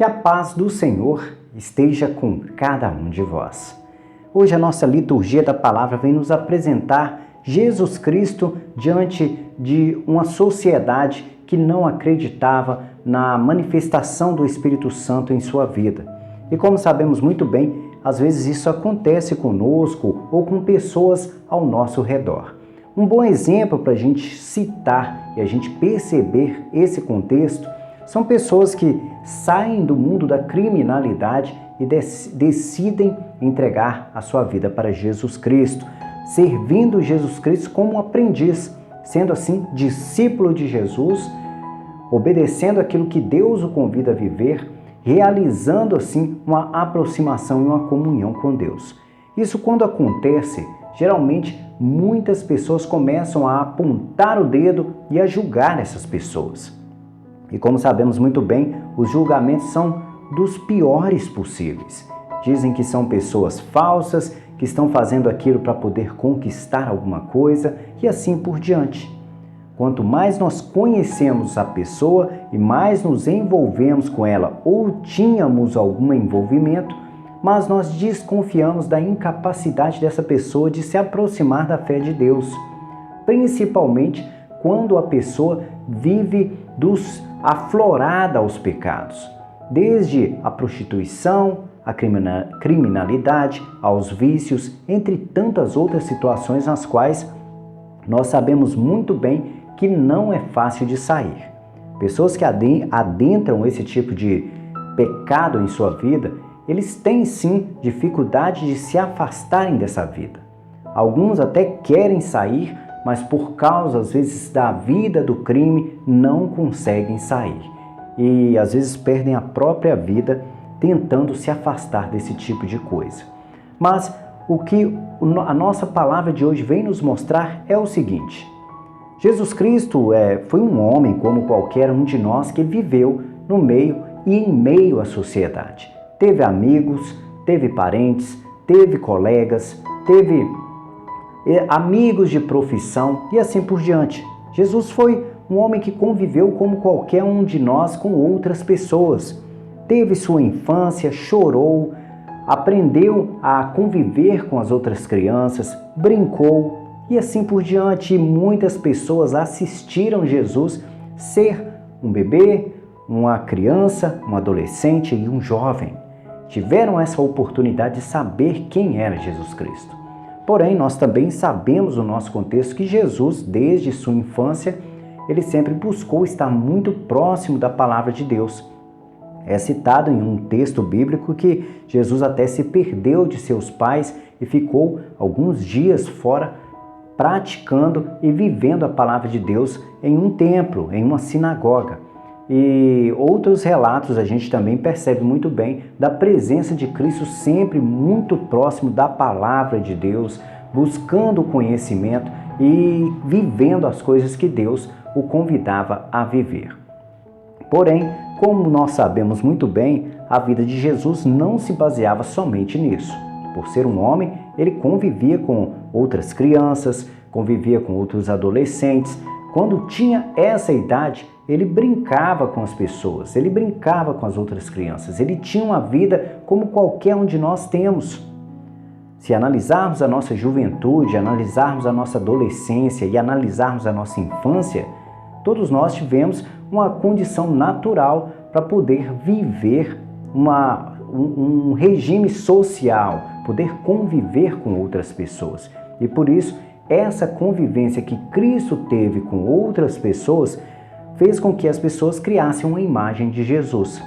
Que a paz do Senhor esteja com cada um de vós. Hoje a nossa liturgia da palavra vem nos apresentar Jesus Cristo diante de uma sociedade que não acreditava na manifestação do Espírito Santo em sua vida. E como sabemos muito bem, às vezes isso acontece conosco ou com pessoas ao nosso redor. Um bom exemplo para a gente citar e a gente perceber esse contexto são pessoas que saem do mundo da criminalidade e decidem entregar a sua vida para Jesus Cristo, servindo Jesus Cristo como um aprendiz, sendo assim discípulo de Jesus, obedecendo aquilo que Deus o convida a viver, realizando assim uma aproximação e uma comunhão com Deus. Isso quando acontece, geralmente muitas pessoas começam a apontar o dedo e a julgar essas pessoas. E como sabemos muito bem, os julgamentos são dos piores possíveis. Dizem que são pessoas falsas, que estão fazendo aquilo para poder conquistar alguma coisa e assim por diante. Quanto mais nós conhecemos a pessoa e mais nos envolvemos com ela ou tínhamos algum envolvimento, mas nós desconfiamos da incapacidade dessa pessoa de se aproximar da fé de Deus, principalmente quando a pessoa vive aflorada aos pecados, desde a prostituição, a criminalidade, aos vícios, entre tantas outras situações nas quais nós sabemos muito bem que não é fácil de sair. Pessoas que adentram esse tipo de pecado em sua vida, eles têm sim dificuldade de se afastarem dessa vida. Alguns até querem sair, mas por causa, às vezes, da vida do crime, não conseguem sair. E, às vezes, perdem a própria vida tentando se afastar desse tipo de coisa. Mas o que a nossa palavra de hoje vem nos mostrar é o seguinte: Jesus Cristo foi um homem como qualquer um de nós que viveu no meio e em meio à sociedade. Teve amigos, teve parentes, teve colegas, teve amigos de profissão e assim por diante. Jesus foi um homem que conviveu como qualquer um de nós com outras pessoas. Teve sua infância, chorou, aprendeu a conviver com as outras crianças, brincou e assim por diante. E muitas pessoas assistiram Jesus ser um bebê, uma criança, um adolescente e um jovem. Tiveram essa oportunidade de saber quem era Jesus Cristo. Porém, nós também sabemos no nosso contexto que Jesus, desde sua infância, ele sempre buscou estar muito próximo da palavra de Deus. É citado em um texto bíblico que Jesus até se perdeu de seus pais e ficou alguns dias fora praticando e vivendo a palavra de Deus em um templo, em uma sinagoga. E outros relatos a gente também percebe muito bem da presença de Cristo sempre muito próximo da palavra de Deus, buscando o conhecimento e vivendo as coisas que Deus o convidava a viver. Porém, como nós sabemos muito bem, a vida de Jesus não se baseava somente nisso. Por ser um homem, ele convivia com outras crianças, convivia com outros adolescentes. Quando tinha essa idade, ele brincava com as pessoas, ele brincava com as outras crianças, ele tinha uma vida como qualquer um de nós temos. Se analisarmos a nossa juventude, analisarmos a nossa adolescência e analisarmos a nossa infância, todos nós tivemos uma condição natural para poder viver um regime social, poder conviver com outras pessoas. E por isso, essa convivência que Cristo teve com outras pessoas fez com que as pessoas criassem uma imagem de Jesus.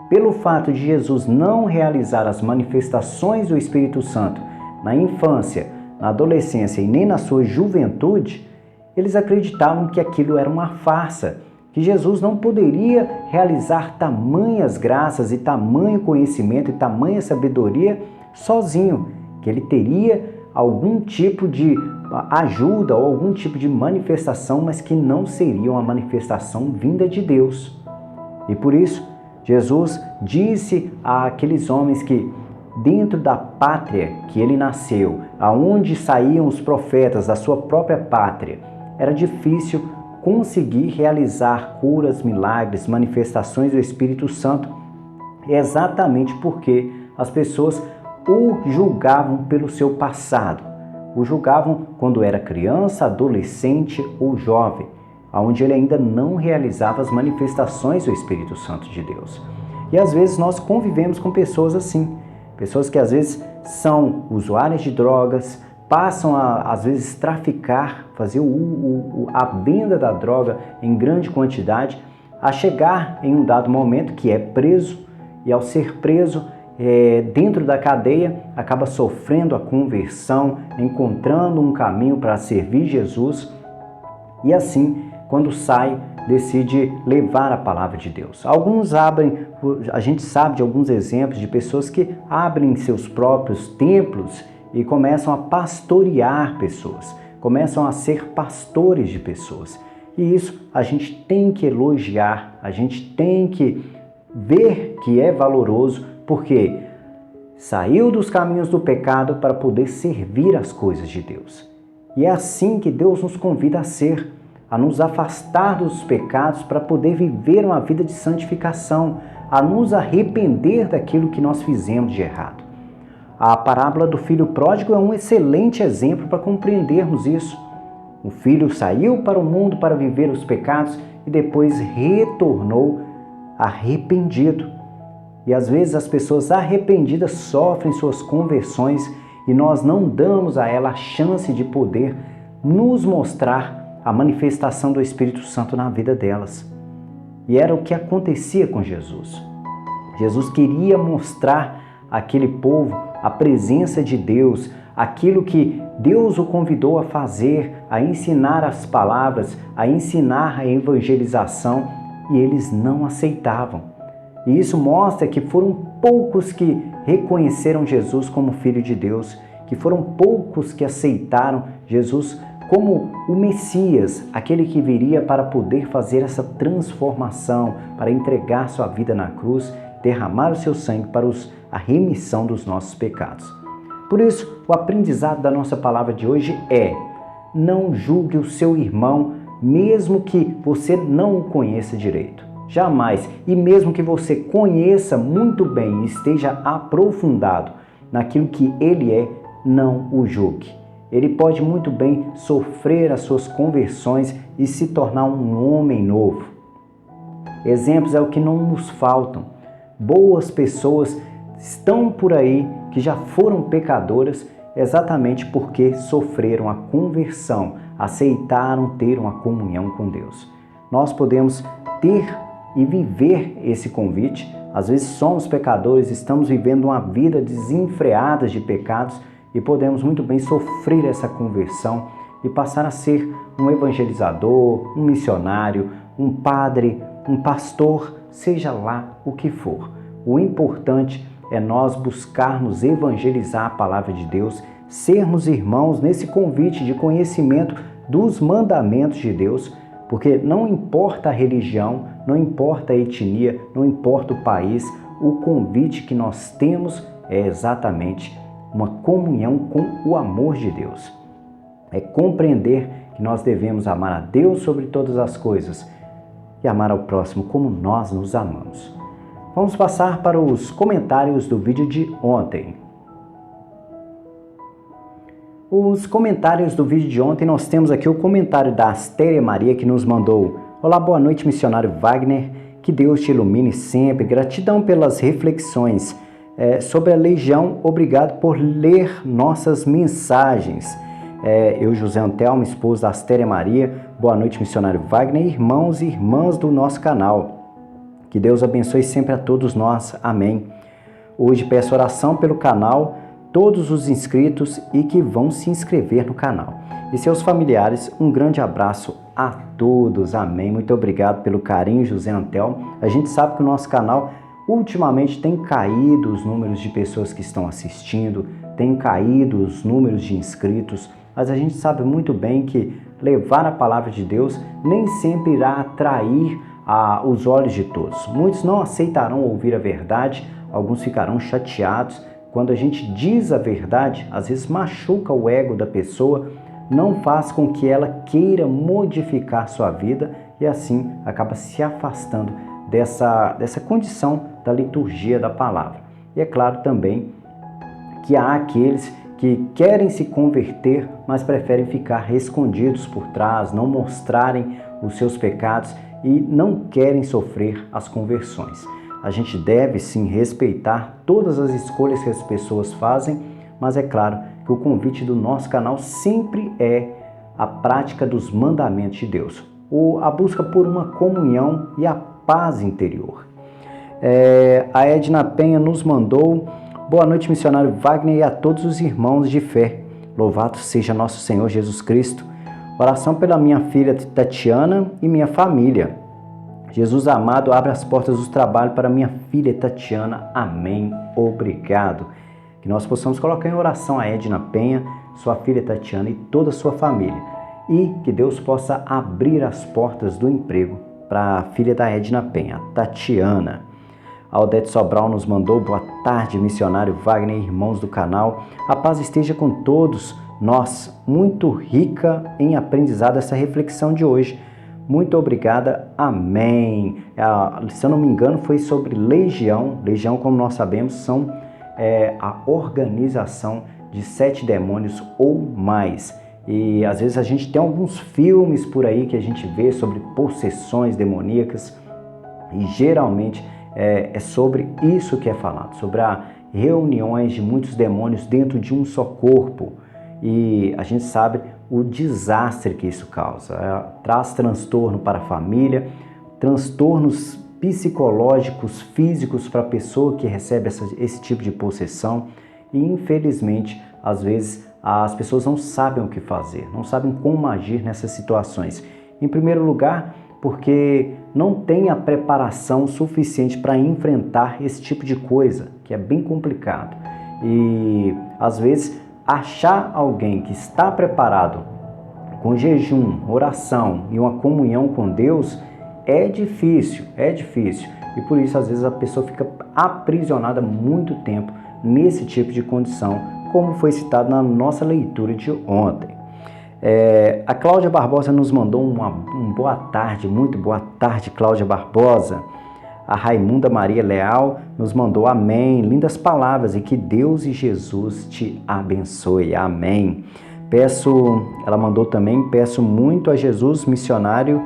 Pelo fato de Jesus não realizar as manifestações do Espírito Santo na infância, na adolescência e nem na sua juventude, eles acreditavam que aquilo era uma farsa, que Jesus não poderia realizar tamanhas graças e tamanho conhecimento e tamanha sabedoria sozinho, que ele teria algum tipo de ajuda ou algum tipo de manifestação, mas que não seria uma manifestação vinda de Deus. E por isso, Jesus disse àqueles homens que dentro da pátria que ele nasceu, aonde saíam os profetas da sua própria pátria, era difícil conseguir realizar curas, milagres, manifestações do Espírito Santo exatamente porque as pessoas o julgavam pelo seu passado, o julgavam quando era criança, adolescente ou jovem, onde ele ainda não realizava as manifestações do Espírito Santo de Deus. E às vezes nós convivemos com pessoas assim, pessoas que às vezes são usuárias de drogas, passam a, às vezes, traficar, fazer a venda da droga em grande quantidade, a chegar em um dado momento que é preso, e ao ser preso, dentro da cadeia, acaba sofrendo a conversão, encontrando um caminho para servir Jesus, e assim, quando sai, decide levar a palavra de Deus. Alguns abrem, a gente sabe de alguns exemplos de pessoas que abrem seus próprios templos e começam a pastorear pessoas, começam a ser pastores de pessoas. E isso a gente tem que elogiar, a gente tem que ver que é valoroso, porque saiu dos caminhos do pecado para poder servir as coisas de Deus. E é assim que Deus nos convida a ser, a nos afastar dos pecados para poder viver uma vida de santificação, a nos arrepender daquilo que nós fizemos de errado. A parábola do filho pródigo é um excelente exemplo para compreendermos isso. O filho saiu para o mundo para viver os pecados e depois retornou arrependido. E às vezes as pessoas arrependidas sofrem suas conversões e nós não damos a ela a chance de poder nos mostrar a manifestação do Espírito Santo na vida delas. E era o que acontecia com Jesus. Jesus queria mostrar àquele povo a presença de Deus, aquilo que Deus o convidou a fazer, a ensinar as palavras, a ensinar a evangelização, e eles não aceitavam. E isso mostra que foram poucos que reconheceram Jesus como Filho de Deus, que foram poucos que aceitaram Jesus como o Messias, aquele que viria para poder fazer essa transformação, para entregar sua vida na cruz, derramar o seu sangue para a remissão dos nossos pecados. Por isso, o aprendizado da nossa palavra de hoje é: não julgue o seu irmão, mesmo que você não o conheça direito. Jamais. E mesmo que você conheça muito bem e esteja aprofundado naquilo que ele é, não o julgue. Ele pode muito bem sofrer as suas conversões e se tornar um homem novo. Exemplos é o que não nos faltam. Boas pessoas estão por aí que já foram pecadoras exatamente porque sofreram a conversão, aceitaram ter uma comunhão com Deus. Nós podemos ter e viver esse convite. Às vezes somos pecadores, estamos vivendo uma vida desenfreada de pecados e podemos muito bem sofrer essa conversão e passar a ser um evangelizador, um missionário, um padre, um pastor, seja lá o que for. O importante é nós buscarmos evangelizar a palavra de Deus, sermos irmãos nesse convite de conhecimento dos mandamentos de Deus, porque não importa a religião, não importa a etnia, não importa o país, o convite que nós temos é exatamente uma comunhão com o amor de Deus. É compreender que nós devemos amar a Deus sobre todas as coisas e amar ao próximo como nós nos amamos. Vamos passar para os comentários do vídeo de ontem. Os comentários do vídeo de ontem, nós temos aqui o comentário da Astéria Maria, que nos mandou: olá, boa noite, missionário Wagner, que Deus te ilumine sempre, gratidão pelas reflexões sobre a legião, obrigado por ler nossas mensagens. Eu, José Antelmo, esposo da Astéria Maria, boa noite, missionário Wagner, irmãos e irmãs do nosso canal. Que Deus abençoe sempre a todos nós. Amém. Hoje peço oração pelo canal, todos os inscritos e que vão se inscrever no canal. E seus familiares, um grande abraço a todos. Amém. Muito obrigado pelo carinho, José Antelmo. A gente sabe que o nosso canal ultimamente tem caído os números de pessoas que estão assistindo, tem caído os números de inscritos, mas a gente sabe muito bem que levar a palavra de Deus nem sempre irá atrair os olhos de todos. Muitos não aceitarão ouvir a verdade, alguns ficarão chateados. Quando a gente diz a verdade, às vezes machuca o ego da pessoa, não faz com que ela queira modificar sua vida e assim acaba se afastando dessa condição da liturgia da palavra. E é claro também que há aqueles que querem se converter, mas preferem ficar escondidos por trás, não mostrarem os seus pecados e não querem sofrer as conversões. A gente deve sim respeitar todas as escolhas que as pessoas fazem, mas é claro que o convite do nosso canal sempre é a prática dos mandamentos de Deus, ou a busca por uma comunhão e a paz interior. A Edna Penha nos mandou: boa noite, missionário Wagner, e a todos os irmãos de fé. Louvado seja nosso Senhor Jesus Cristo. Oração pela minha filha Tatiana e minha família. Jesus amado, abre as portas do trabalho para minha filha Tatiana. Amém. Obrigado. Que nós possamos colocar em oração a Edna Penha, sua filha Tatiana e toda a sua família. E que Deus possa abrir as portas do emprego para a filha da Edna Penha, Tatiana. A Odete Sobral nos mandou: boa tarde, missionário Wagner e irmãos do canal. A paz esteja com todos nós. Muito rica em aprendizado essa reflexão de hoje. Muito obrigada, amém. Se eu não me engano, foi sobre legião. Legião, como nós sabemos, são a organização de 7 demônios ou mais. E às vezes a gente tem alguns filmes por aí que a gente vê sobre possessões demoníacas e geralmente é sobre isso que é falado, sobre as reuniões de muitos demônios dentro de um só corpo. E a gente sabe o desastre que isso causa. Traz transtorno para a família, transtornos psicológicos, físicos para a pessoa que recebe esse tipo de possessão. E infelizmente, às vezes, as pessoas não sabem o que fazer, não sabem como agir nessas situações. Em primeiro lugar, porque não tem a preparação suficiente para enfrentar esse tipo de coisa, que é bem complicado. E às vezes achar alguém que está preparado com jejum, oração e uma comunhão com Deus é difícil. E por isso às vezes a pessoa fica aprisionada muito tempo nesse tipo de condição, como foi citado na nossa leitura de ontem. A Cláudia Barbosa nos mandou uma boa tarde, muito boa tarde, Cláudia Barbosa. A Raimunda Maria Leal nos mandou amém, lindas palavras, e que Deus e Jesus te abençoe, amém. Ela mandou também: peço muito a Jesus, missionário,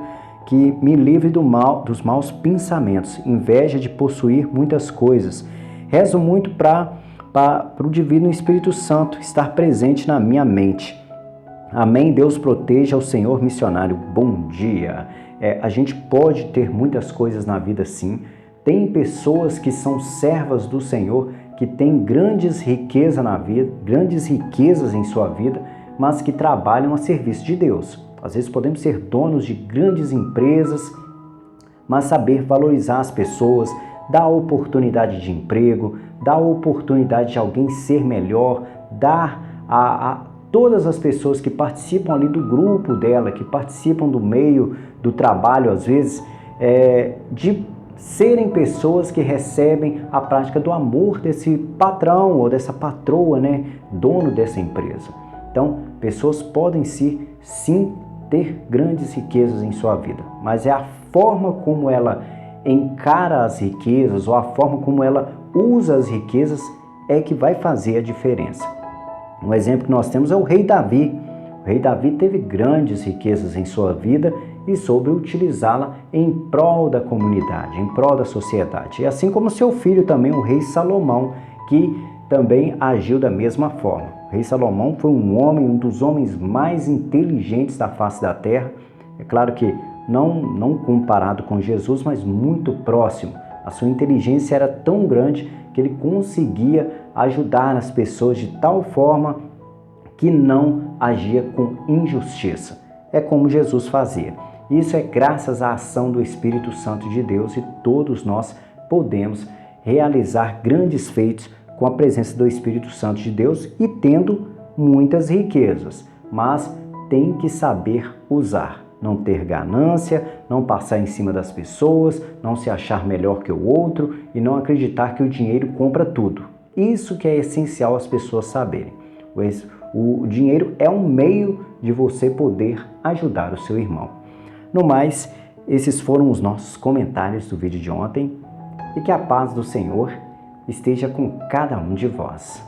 que me livre dos maus pensamentos, inveja de possuir muitas coisas. Rezo muito para o Divino Espírito Santo estar presente na minha mente. Amém. Deus proteja o Senhor, missionário. Bom dia. A gente pode ter muitas coisas na vida, sim. Tem pessoas que são servas do Senhor, que têm grandes riquezas na vida, grandes riquezas em sua vida, mas que trabalham a serviço de Deus. Às vezes podemos ser donos de grandes empresas, mas saber valorizar as pessoas, dar oportunidade de emprego, dar oportunidade de alguém ser melhor, dar a todas as pessoas que participam ali do grupo dela, que participam do meio do trabalho, às vezes, de serem pessoas que recebem a prática do amor desse patrão ou dessa patroa, né, dono dessa empresa. Então, pessoas podem sim ter grandes riquezas em sua vida, mas é a forma como ela encara as riquezas ou a forma como ela usa as riquezas é que vai fazer a diferença. Um exemplo que nós temos é o rei Davi. O rei Davi teve grandes riquezas em sua vida e soube utilizá-la em prol da comunidade, em prol da sociedade. E assim como seu filho também, o rei Salomão, que também agiu da mesma forma. O rei Salomão foi um dos homens mais inteligentes da face da terra. É claro que não comparado com Jesus, mas muito próximo. A sua inteligência era tão grande que ele conseguia ajudar as pessoas de tal forma que não agia com injustiça. É como Jesus fazia. Isso é graças à ação do Espírito Santo de Deus, e todos nós podemos realizar grandes feitos com a presença do Espírito Santo de Deus e tendo muitas riquezas, mas tem que saber usar. Não ter ganância, não passar em cima das pessoas, não se achar melhor que o outro e não acreditar que o dinheiro compra tudo. Isso que é essencial as pessoas saberem. O dinheiro é um meio de você poder ajudar o seu irmão. No mais, esses foram os nossos comentários do vídeo de ontem e que a paz do Senhor esteja com cada um de vós.